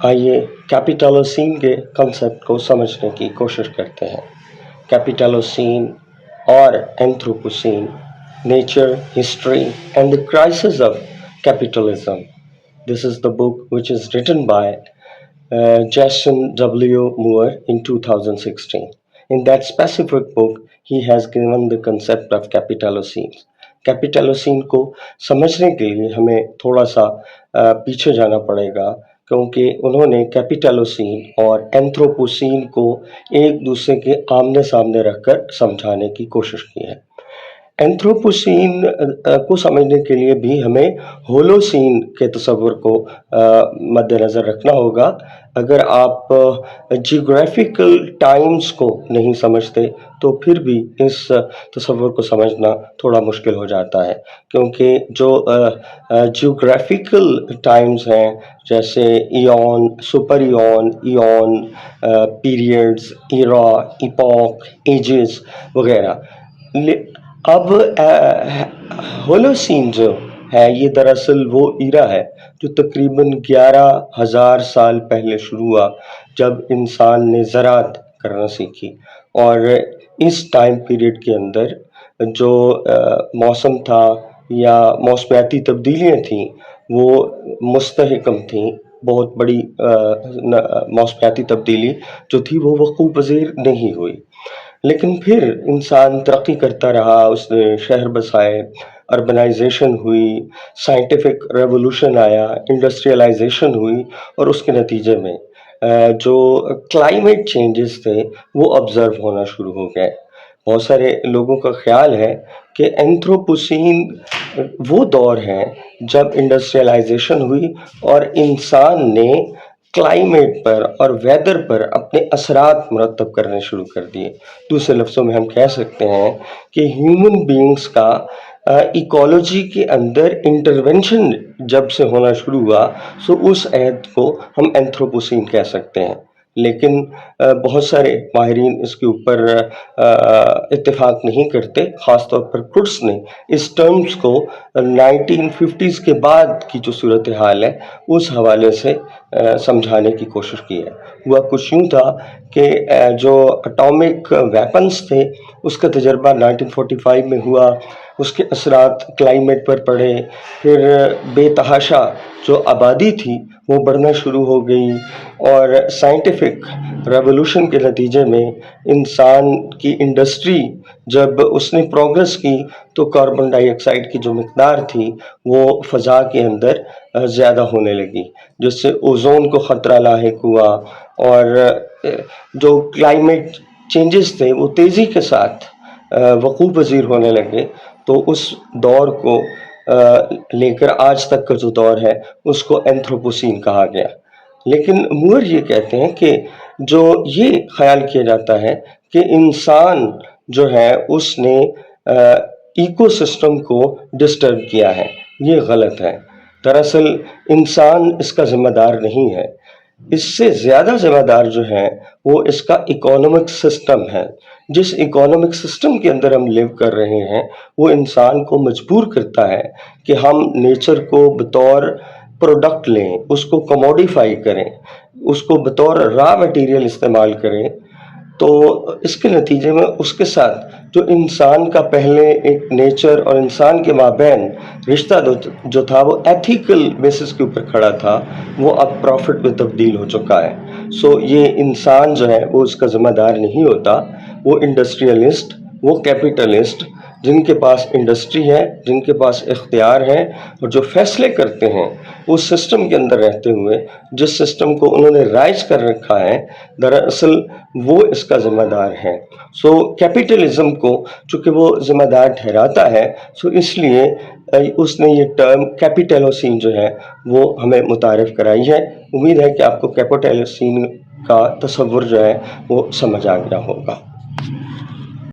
آئیے کیپیٹالوسین کے کنسیپٹ کو سمجھنے کی کوشش کرتے ہیں۔ کیپیٹالوسین اور Anthropocene, nature, history and the crisis of capitalism. This is the book which is written by Jason W. Moore in 2016. In that specific book, he has given the concept of capitalocene. کیپیٹالوسین کو سمجھنے کے لیے ہمیں تھوڑا سا پیچھے جانا پڑے گا، کیونکہ انہوں نے کیپیٹالوسین اور اینتھروپوسین کو ایک دوسرے کے آمنے سامنے رکھ کر سمجھانے کی کوشش کی ہے۔ اینتھروپوسین کو سمجھنے کے لیے بھی ہمیں ہولوسین کے تصور کو مد نظر رکھنا ہوگا۔ اگر آپ جیوگرافیکل ٹائمز کو نہیں سمجھتے تو پھر بھی اس تصور کو سمجھنا تھوڑا مشکل ہو جاتا ہے، کیونکہ جو جیوگرافیکل ٹائمز ہیں جیسے ایون، سپر ایون، پیریڈز، ایرا، ایپوک، ایجز وغیرہ۔ اب ہولوسین جو ہے یہ دراصل وہ ایرا ہے جو تقریباً 11,000 سال پہلے شروع ہوا، جب انسان نے زراعت کرنا سیکھی، اور اس ٹائم پیریڈ کے اندر جو موسم تھا یا موسمیاتی تبدیلیاں تھیں وہ مستحکم تھیں۔ بہت بڑی موسمیاتی تبدیلی جو تھی وہ وقوع پذیر نہیں ہوئی، لیکن پھر انسان ترقی کرتا رہا، اس نے شہر بسائے، اربنائزیشن ہوئی، سائنٹیفک ریولوشن آیا، انڈسٹریلائزیشن ہوئی، اور اس کے نتیجے میں جو کلائمیٹ چینجز تھے وہ آبزرو ہونا شروع ہو گئے۔ بہت سارے لوگوں کا خیال ہے کہ اینتھروپوسین وہ دور ہے جب انڈسٹریلائزیشن ہوئی اور انسان نے کلائمیٹ پر اور ویدر پر اپنے اثرات مرتب کرنے شروع کر دیے۔ دوسرے لفظوں میں ہم کہہ سکتے ہیں کہ ہیومن بینگز کا ایکولوجی کے اندر انٹرونشن جب سے ہونا شروع ہوا، سو اس عہد کو ہم اینتھروپوسین کہہ سکتے ہیں۔ لیکن بہت سارے ماہرین اس کے اوپر اتفاق نہیں کرتے، خاص طور پر کرٹس نے اس ٹرمز کو 1950s کے بعد کی جو صورتحال ہے اس حوالے سے سمجھانے کی کوشش کی ہے۔ ہوا کچھ یوں تھا کہ جو اٹامک ویپنز تھے اس کا تجربہ 1945 میں ہوا، اس کے اثرات کلائمیٹ پر پڑے، پھر بے تحاشا جو آبادی تھی وہ بڑھنا شروع ہو گئی، اور سائنٹیفک ریولوشن کے نتیجے میں انسان کی انڈسٹری جب اس نے پروگرس کی تو کاربن ڈائی آکسائڈ کی جو مقدار تھی وہ فضا کے اندر زیادہ ہونے لگی، جس سے اوزون کو خطرہ لاحق ہوا، اور جو کلائمیٹ چینجز تھے وہ تیزی کے ساتھ وقوع پذیر ہونے لگے۔ تو اس دور کو لے کر آج تک کا جو دور ہے اس کو اینتھروپوسین کہا گیا۔ لیکن مور یہ کہتے ہیں کہ جو یہ خیال کیا جاتا ہے کہ انسان جو ہے اس نے ایکو سسٹم کو ڈسٹرب کیا ہے، یہ غلط ہے۔ دراصل انسان اس کا ذمہ دار نہیں ہے، اس سے زیادہ ذمہ دار جو ہے وہ اس کا اکانومک سسٹم ہے۔ جس اکانومک سسٹم کے اندر ہم لیو کر رہے ہیں وہ انسان کو مجبور کرتا ہے کہ ہم نیچر کو بطور پروڈکٹ لیں، اس کو کموڈیفائی کریں، اس کو بطور را مٹیریل استعمال کریں۔ تو اس کے نتیجے میں اس کے ساتھ جو انسان کا پہلے ایک نیچر اور انسان کے مابین رشتہ جو تھا وہ ایتھیکل بیسس کے اوپر کھڑا تھا، وہ اب پروفٹ میں تبدیل ہو چکا ہے۔ سو یہ انسان جو ہے وہ اس کا ذمہ دار نہیں ہوتا، وہ انڈسٹریلسٹ، وہ کیپیٹلسٹ جن کے پاس انڈسٹری ہے، جن کے پاس اختیار ہے، اور جو فیصلے کرتے ہیں اس سسٹم کے اندر رہتے ہوئے، جس سسٹم کو انہوں نے رائج کر رکھا ہے، دراصل وہ اس کا ذمہ دار ہے۔ سو کیپیٹلزم کو چونکہ وہ ذمہ دار ٹھہراتا ہے، سو اس لیے اس نے یہ ٹرم کیپیٹلوسین جو ہے وہ ہمیں متعارف کرائی ہے۔ امید ہے کہ آپ کو کیپیٹلوسین کا تصور جو ہے وہ سمجھ آ گیا ہوگا۔